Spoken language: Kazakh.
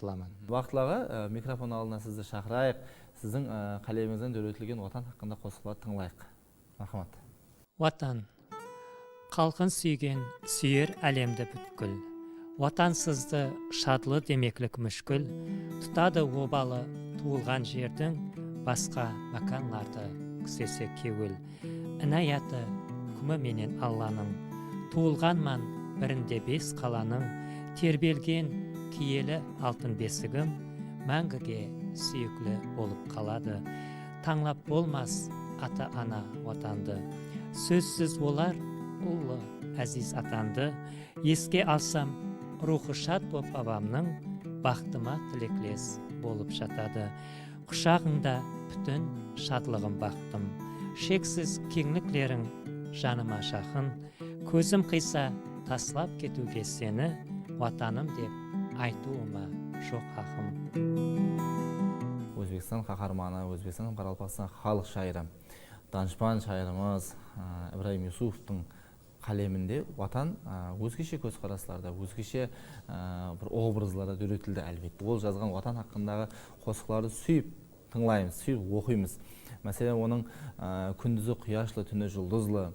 ынтыламын. Бақтылаға микрофон алдына сізді шақырайық. Сіздің қалеміңізден дөретілген отан хақында қосықларды тыңлайық. Мархамат. Ватан. Қалқын сүйген, сүйер әлемді бүткіл. Ватансызды шадлы демеклік мүшкіл. Тұтады обалы туылған жердің, басқа маканларды күсесе кеуіл. Інаяты күмі менен Алланың. Туылғанман бірінде 5 қаланың. Тербелген киелі алтын бесігім, мәңгіге сүйіклі болып қалады. Таңлап болмас ата-ана отанды. Сөзсіз олар ұлы әзиз атанды. Еске алсам рухы шат боп бабамның, бақтыма тілеклес болып жатады. Құшағыңда бүтін шатлығым бақтым. Шексіз кеңліклерің жаныма жақын. Көзім қиса таслап кетуге сені, ватаным деп айтуыма жоқ хақым. Өзбекстан қаһарманы, Өзбекстан Қарақалпақстан халық шайыры, данышпан шайырымыз Ибрагим Юсуповтың қалемінде ватан өзгеше көзқарасларда, өзгеше бір образларда дөретілді әлбетте. Ол жазған ватан хақындағы қосықларды сүйіп тыңлаймыз, сүйіп оқимыз. Мәселен, оның күндізі құяшлы, түні жұлдызлы,